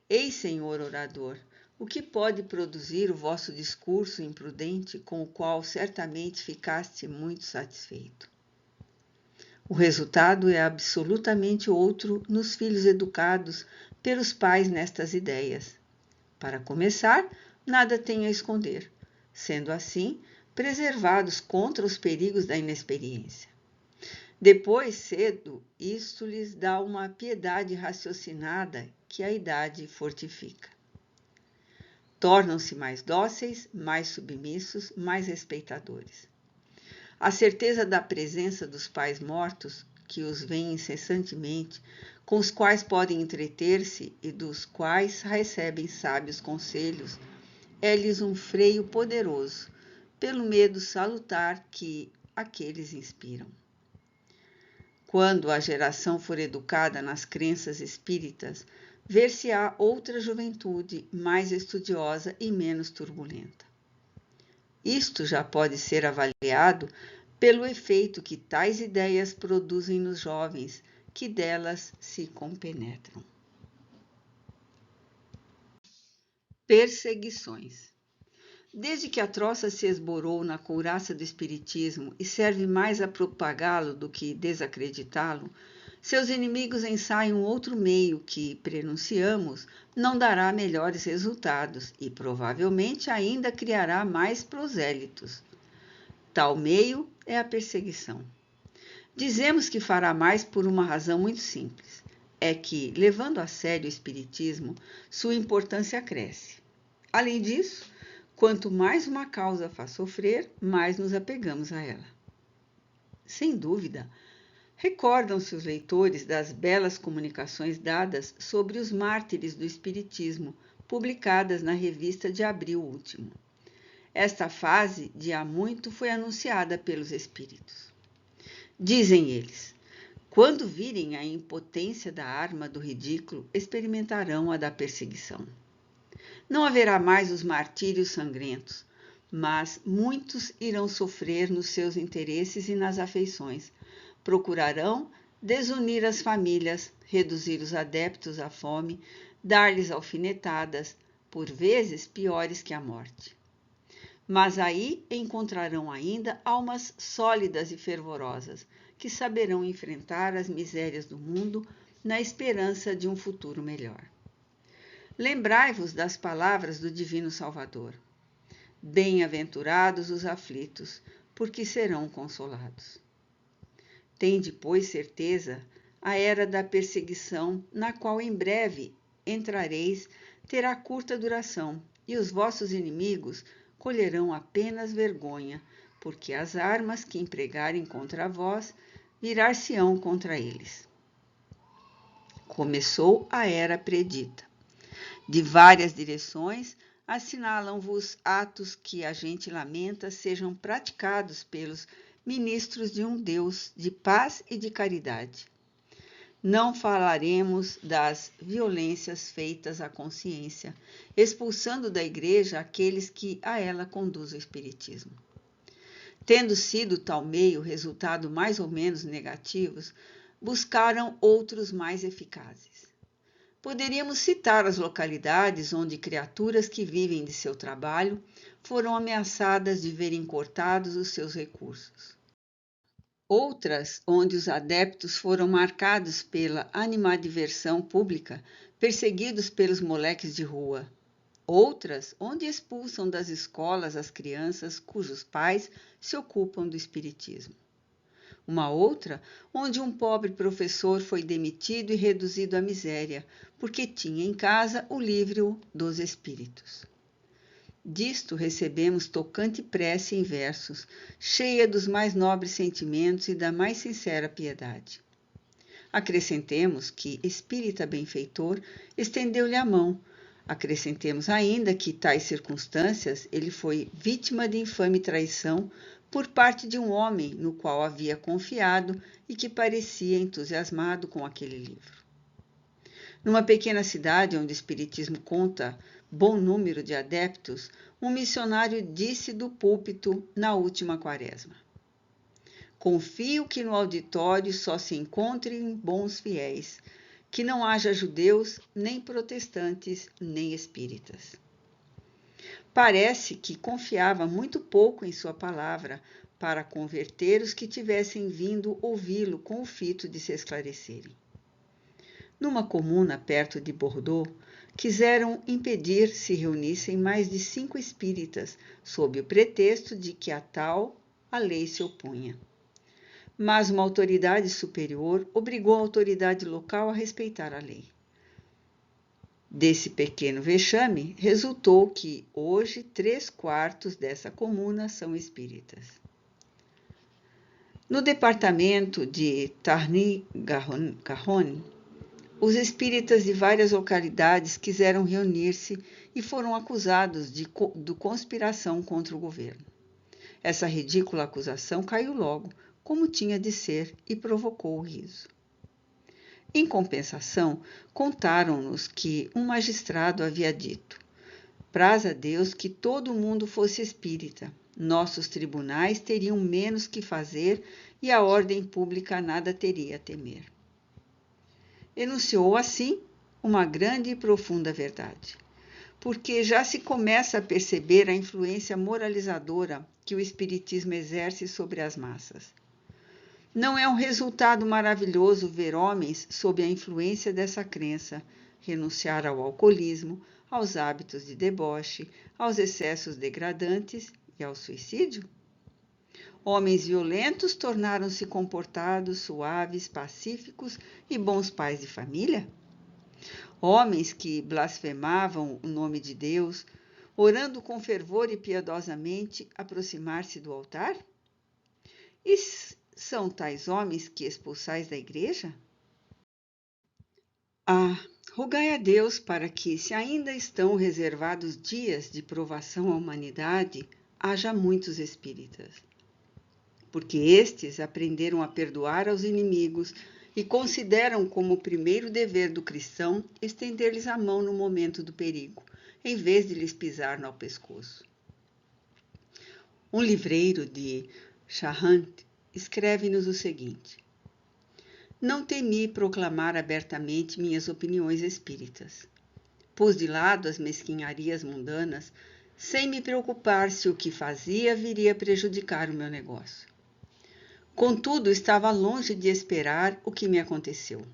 Ei, senhor orador, o que pode produzir o vosso discurso imprudente, com o qual certamente ficaste muito satisfeito? O resultado é absolutamente outro nos filhos educados pelos pais nestas ideias. Para começar, nada têm a esconder, sendo assim preservados contra os perigos da inexperiência. Depois, cedo, isto lhes dá uma piedade raciocinada que a idade fortifica. Tornam-se mais dóceis, mais submissos, mais respeitadores. A certeza da presença dos pais mortos, que os veem incessantemente, com os quais podem entreter-se e dos quais recebem sábios conselhos, é-lhes um freio poderoso, pelo medo salutar que aqueles inspiram. Quando a geração for educada nas crenças espíritas, ver-se-á outra juventude mais estudiosa e menos turbulenta. Isto já pode ser avaliado pelo efeito que tais ideias produzem nos jovens, que delas se compenetram. Perseguições. Desde que a troça se esborou na couraça do espiritismo e serve mais a propagá-lo do que desacreditá-lo, seus inimigos ensaiam outro meio que, prenunciamos, não dará melhores resultados e provavelmente ainda criará mais prosélitos. Tal meio é a perseguição. Dizemos que fará mais por uma razão muito simples. É que, levando a sério o espiritismo, sua importância cresce. Além disso, quanto mais uma causa faz sofrer, mais nos apegamos a ela. Sem dúvida, recordam-se os leitores das belas comunicações dadas sobre os mártires do espiritismo, publicadas na revista de abril último. Esta fase, de há muito, foi anunciada pelos espíritos. Dizem eles: quando virem a impotência da arma do ridículo, experimentarão a da perseguição. Não haverá mais os martírios sangrentos, mas muitos irão sofrer nos seus interesses e nas afeições. Procurarão desunir as famílias, reduzir os adeptos à fome, dar-lhes alfinetadas, por vezes piores que a morte. Mas aí encontrarão ainda almas sólidas e fervorosas, que saberão enfrentar as misérias do mundo na esperança de um futuro melhor. Lembrai-vos das palavras do Divino Salvador. Bem-aventurados os aflitos, porque serão consolados. Tende, pois, certeza, a era da perseguição, na qual em breve entrareis, terá curta duração, e os vossos inimigos colherão apenas vergonha, porque as armas que empregarem contra vós virar-se-ão contra eles. Começou a era predita. De várias direções, assinalam-vos atos que a gente lamenta sejam praticados pelos ministros de um Deus de paz e de caridade. Não falaremos das violências feitas à consciência, expulsando da Igreja aqueles que a ela conduz o Espiritismo. Tendo sido tal meio resultado mais ou menos negativos, buscaram outros mais eficazes. Poderíamos citar as localidades onde criaturas que vivem de seu trabalho foram ameaçadas de verem cortados os seus recursos. Outras onde os adeptos foram marcados pela animadversão pública, perseguidos pelos moleques de rua. Outras onde expulsam das escolas as crianças cujos pais se ocupam do espiritismo. Uma outra, onde um pobre professor foi demitido e reduzido à miséria, porque tinha em casa o livro dos Espíritos. Disto recebemos tocante prece em versos, cheia dos mais nobres sentimentos e da mais sincera piedade. Acrescentemos que espírita benfeitor estendeu-lhe a mão. Acrescentemos ainda que, tais circunstâncias, ele foi vítima de infame traição por parte de um homem no qual havia confiado e que parecia entusiasmado com aquele livro. Numa pequena cidade onde o espiritismo conta bom número de adeptos, um missionário disse do púlpito na última quaresma: confio que no auditório só se encontrem bons fiéis, que não haja judeus, nem protestantes, nem espíritas. Parece que confiava muito pouco em sua palavra para converter os que tivessem vindo ouvi-lo com o fito de se esclarecerem. Numa comuna perto de Bordeaux, quiseram impedir se reunissem mais de 5 espíritas, sob o pretexto de que a tal a lei se opunha. Mas uma autoridade superior obrigou a autoridade local a respeitar a lei. Desse pequeno vexame, resultou que hoje 3/4 dessa comuna são espíritas. No departamento de Tarn-et-Garonne, os espíritas de várias localidades quiseram reunir-se e foram acusados de conspiração contra o governo. Essa ridícula acusação caiu logo, como tinha de ser, e provocou o riso. Em compensação, contaram-nos que um magistrado havia dito: praz a Deus que todo o mundo fosse espírita. Nossos tribunais teriam menos que fazer e a ordem pública nada teria a temer. Enunciou assim uma grande e profunda verdade. porque já se começa a perceber a influência moralizadora que o Espiritismo exerce sobre as massas. Não é um resultado maravilhoso ver homens sob a influência dessa crença renunciar ao alcoolismo, aos hábitos de deboche, aos excessos degradantes e ao suicídio? Homens violentos tornaram-se comportados, suaves, pacíficos e bons pais de família? Homens que blasfemavam o nome de Deus, orando com fervor e piedosamente, aproximar-se do altar? E são tais homens que expulsais da igreja? Rogai a Deus para que, se ainda estão reservados dias de provação à humanidade, haja muitos espíritas. Porque estes aprenderam a perdoar aos inimigos e consideram como o primeiro dever do cristão estender-lhes a mão no momento do perigo, em vez de lhes pisar no pescoço. Um livreiro de Charente escreve-nos o seguinte: não temi proclamar abertamente minhas opiniões espíritas. Pus de lado as mesquinharias mundanas, sem me preocupar se o que fazia viria a prejudicar o meu negócio. Contudo, estava longe de esperar o que me aconteceu.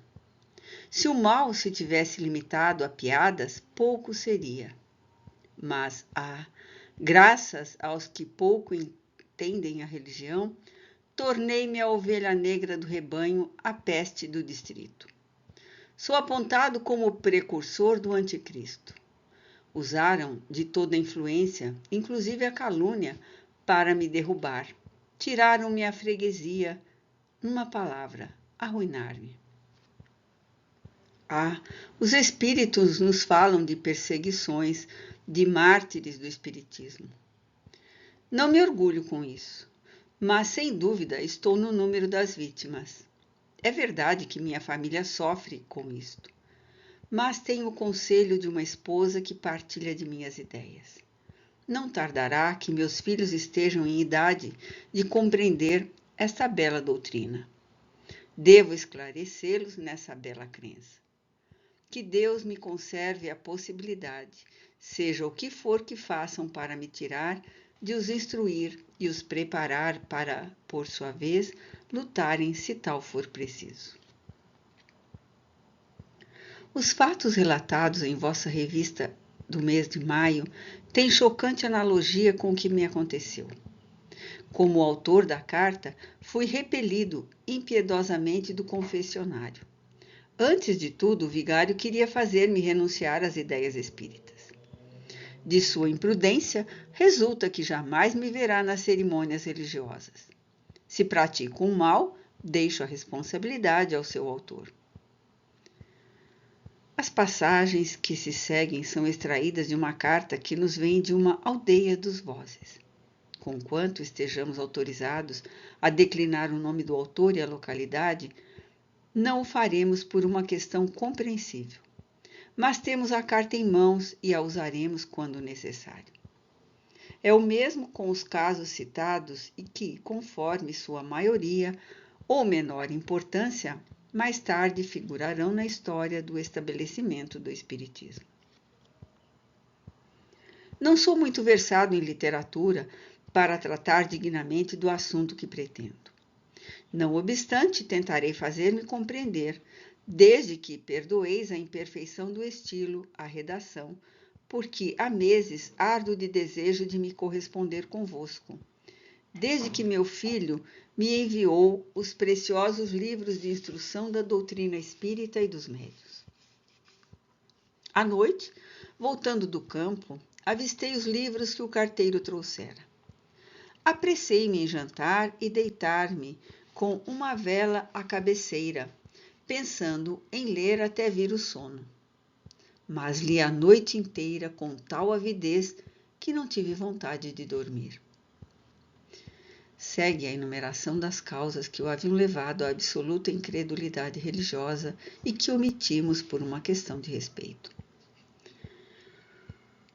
Se o mal se tivesse limitado a piadas, pouco seria. Mas, graças aos que pouco entendem a religião, tornei-me a ovelha negra do rebanho, a peste do distrito. Sou apontado como precursor do anticristo. Usaram de toda a influência, inclusive a calúnia, para me derrubar. Tiraram-me a freguesia, numa palavra, arruinar-me. Os espíritos nos falam de perseguições, de mártires do espiritismo. Não me orgulho com isso, mas sem dúvida estou no número das vítimas. É verdade que minha família sofre com isto, mas tenho o conselho de uma esposa que partilha de minhas ideias. Não tardará que meus filhos estejam em idade de compreender esta bela doutrina. Devo esclarecê-los nessa bela crença. Que Deus me conserve a possibilidade, seja o que for que façam para me tirar, de os instruir e os preparar para, por sua vez, lutarem se tal for preciso. Os fatos relatados em vossa revista do mês de maio têm chocante analogia com o que me aconteceu. Como autor da carta, fui repelido impiedosamente do confessionário. Antes de tudo, o vigário queria fazer-me renunciar às ideias espíritas. De sua imprudência, resulta que jamais me verá nas cerimônias religiosas. Se pratico um mal, deixo a responsabilidade ao seu autor. As passagens que se seguem são extraídas de uma carta que nos vem de uma aldeia dos Vozes. Conquanto estejamos autorizados a declinar o nome do autor e a localidade, não o faremos por uma questão compreensível. Mas temos a carta em mãos e a usaremos quando necessário. É o mesmo com os casos citados e que, conforme sua maioria ou menor importância, mais tarde figurarão na história do estabelecimento do Espiritismo. Não sou muito versado em literatura para tratar dignamente do assunto que pretendo. Não obstante, tentarei fazer-me compreender, desde que perdoeis a imperfeição do estilo, a redação, porque há meses ardo de desejo de me corresponder convosco. Desde que meu filho me enviou os preciosos livros de instrução da doutrina espírita e dos médiuns. À noite, voltando do campo, avistei os livros que o carteiro trouxera. Apressei-me em jantar e deitar-me com uma vela à cabeceira, pensando em ler até vir o sono. Mas li a noite inteira com tal avidez que não tive vontade de dormir. Segue a enumeração das causas que o haviam levado à absoluta incredulidade religiosa e que omitimos por uma questão de respeito.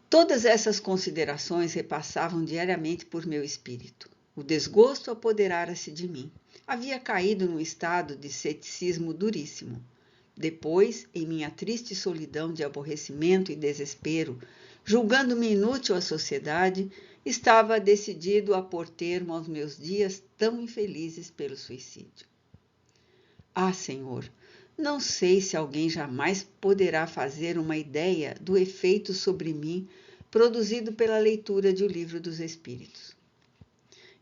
Todas essas considerações repassavam diariamente por meu espírito. O desgosto apoderara-se de mim. Havia caído num estado de ceticismo duríssimo. Depois, em minha triste solidão de aborrecimento e desespero, julgando-me inútil à sociedade, estava decidido a pôr termo aos meus dias tão infelizes pelo suicídio. Ah, Senhor, não sei se alguém jamais poderá fazer uma ideia do efeito sobre mim produzido pela leitura de O Livro dos Espíritos.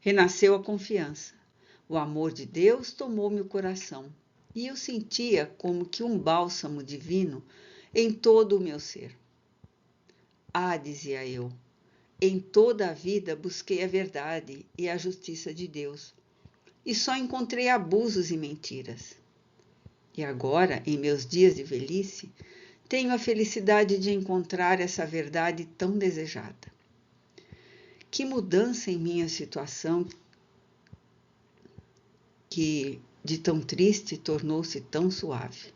Renasceu a confiança. O amor de Deus tomou-me o coração e eu sentia como que um bálsamo divino em todo o meu ser. Ah, dizia eu, em toda a vida busquei a verdade e a justiça de Deus e só encontrei abusos e mentiras. E agora, em meus dias de velhice, tenho a felicidade de encontrar essa verdade tão desejada. Que mudança em minha situação que de tão triste tornou-se tão suave.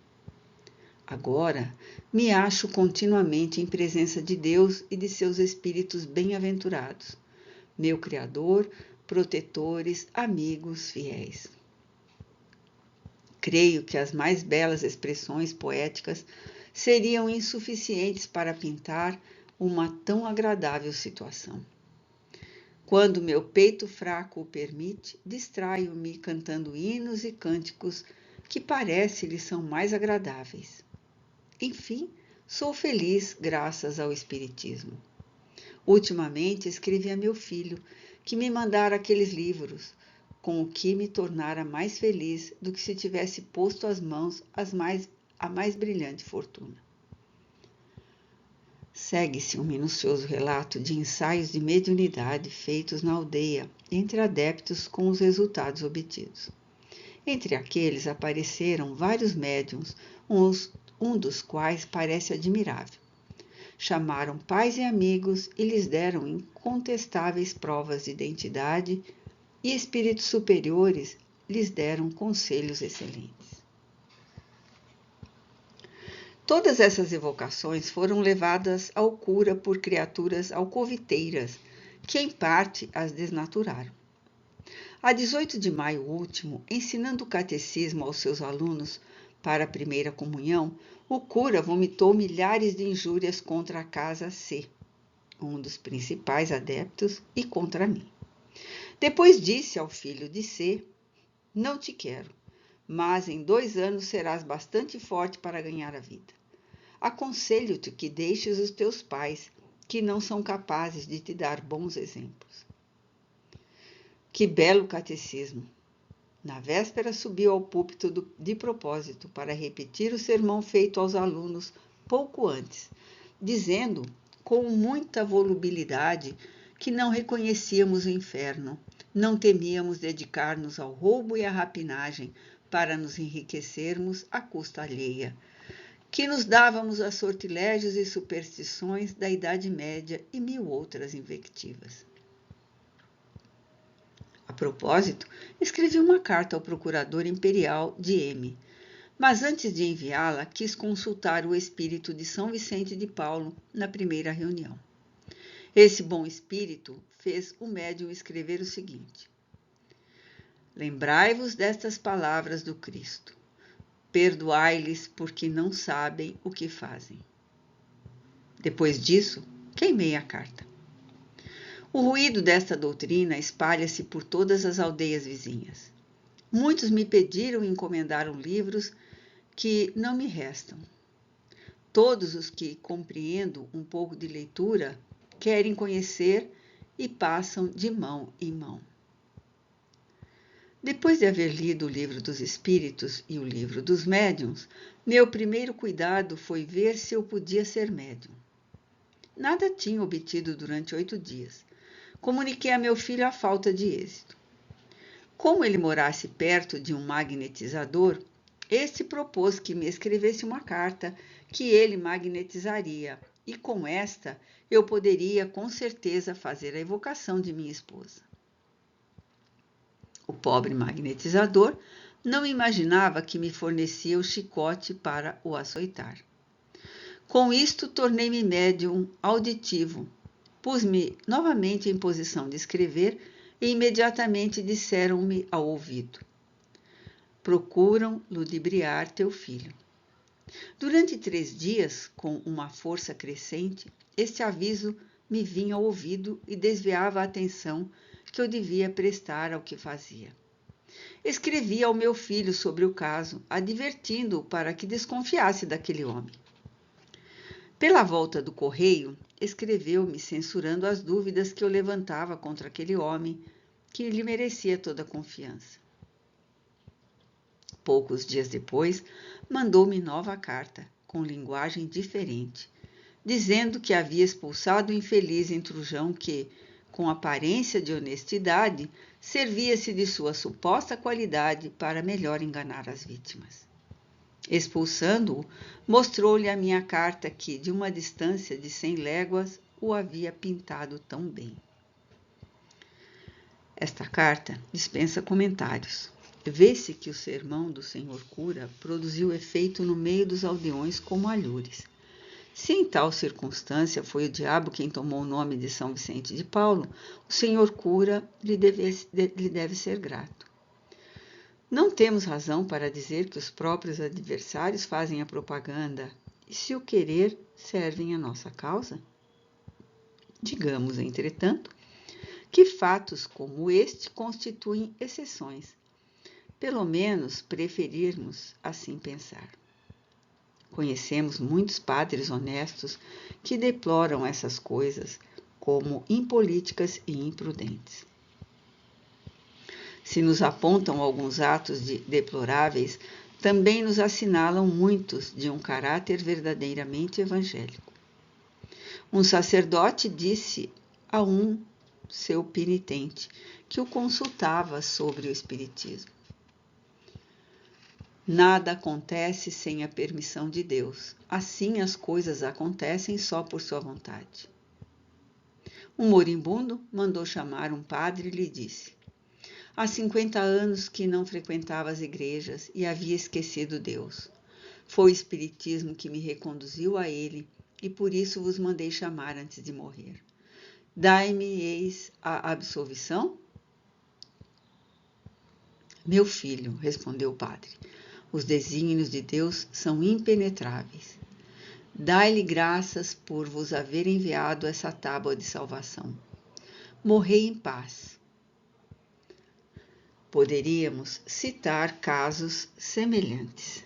Agora me acho continuamente em presença de Deus e de seus espíritos bem-aventurados, meu Criador, protetores, amigos fiéis. Creio que as mais belas expressões poéticas seriam insuficientes para pintar uma tão agradável situação. Quando meu peito fraco o permite, distraio-me cantando hinos e cânticos que parece-lhe são mais agradáveis. Enfim, sou feliz graças ao Espiritismo. Ultimamente escrevi a meu filho, que me mandara aqueles livros, com o que me tornara mais feliz do que se tivesse posto às mãos a mais brilhante fortuna. Segue-se um minucioso relato de ensaios de mediunidade feitos na aldeia, entre adeptos com os resultados obtidos. Entre aqueles apareceram vários médiuns, um dos quais parece admirável. Chamaram pais e amigos e lhes deram incontestáveis provas de identidade e espíritos superiores lhes deram conselhos excelentes. Todas essas evocações foram levadas ao cura por criaturas alcoviteiras, que em parte as desnaturaram. A 18 de maio último, ensinando o catecismo aos seus alunos para a primeira comunhão, o cura vomitou milhares de injúrias contra a casa C, um dos principais adeptos, e contra mim. Depois disse ao filho de C, não te quero, mas em 2 anos serás bastante forte para ganhar a vida. Aconselho-te que deixes os teus pais, que não são capazes de te dar bons exemplos. Que belo catecismo! Na véspera subiu ao púlpito de propósito para repetir o sermão feito aos alunos pouco antes, dizendo com muita volubilidade que não reconhecíamos o inferno, não temíamos dedicar-nos ao roubo e à rapinagem para nos enriquecermos à custa alheia, que nos dávamos a sortilégios e superstições da Idade Média e 1000 outras invectivas. A propósito, escrevi uma carta ao procurador imperial de M, mas antes de enviá-la, quis consultar o espírito de São Vicente de Paulo na primeira reunião. Esse bom espírito fez o médium escrever o seguinte: lembrai-vos destas palavras do Cristo. Perdoai-lhes porque não sabem o que fazem. Depois disso, queimei a carta. O ruído desta doutrina espalha-se por todas as aldeias vizinhas. Muitos me pediram e encomendaram livros que não me restam. Todos os que compreendo um pouco de leitura querem conhecer e passam de mão em mão. Depois de haver lido o Livro dos Espíritos e o Livro dos Médiuns, meu primeiro cuidado foi ver se eu podia ser médium. Nada tinha obtido durante 8 dias. Comuniquei a meu filho a falta de êxito. Como ele morasse perto de um magnetizador, este propôs que me escrevesse uma carta que ele magnetizaria, e com esta eu poderia com certeza fazer a evocação de minha esposa. O pobre magnetizador não imaginava que me fornecia o chicote para o açoitar. Com isto, tornei-me médium auditivo. Pus-me novamente em posição de escrever e imediatamente disseram-me ao ouvido: procuram ludibriar teu filho. Durante 3 dias, com uma força crescente, este aviso me vinha ao ouvido e desviava a atenção que eu devia prestar ao que fazia. Escrevi ao meu filho sobre o caso, advertindo-o para que desconfiasse daquele homem. Pela volta do correio, escreveu-me censurando as dúvidas que eu levantava contra aquele homem, que lhe merecia toda a confiança. Poucos dias depois, mandou-me nova carta, com linguagem diferente, dizendo que havia expulsado o infeliz intrusão que, com aparência de honestidade, servia-se de sua suposta qualidade para melhor enganar as vítimas. Expulsando-o, mostrou-lhe a minha carta que, de uma distância de 100 léguas, o havia pintado tão bem. Esta carta dispensa comentários. Vê-se que o sermão do senhor cura produziu efeito no meio dos aldeões como alhures. Se em tal circunstância foi o diabo quem tomou o nome de São Vicente de Paulo, o senhor cura lhe deve ser grato. Não temos razão para dizer que os próprios adversários fazem a propaganda e, se o querer, servem a nossa causa? Digamos, entretanto, que fatos como este constituem exceções. Pelo menos preferirmos assim pensar. Conhecemos muitos padres honestos que deploram essas coisas como impolíticas e imprudentes. Se nos apontam alguns atos deploráveis, também nos assinalam muitos de um caráter verdadeiramente evangélico. Um sacerdote disse a um seu penitente que o consultava sobre o espiritismo: nada acontece sem a permissão de Deus. Assim as coisas acontecem só por sua vontade. Um moribundo mandou chamar um padre e lhe disse: há 50 anos que não frequentava as igrejas e havia esquecido Deus. Foi o espiritismo que me reconduziu a ele e por isso vos mandei chamar antes de morrer. Dai-me-eis a absolvição? Meu filho, respondeu o padre, os desígnios de Deus são impenetráveis. Dai-lhe graças por vos haver enviado essa tábua de salvação. Morrei em paz. Poderíamos citar casos semelhantes.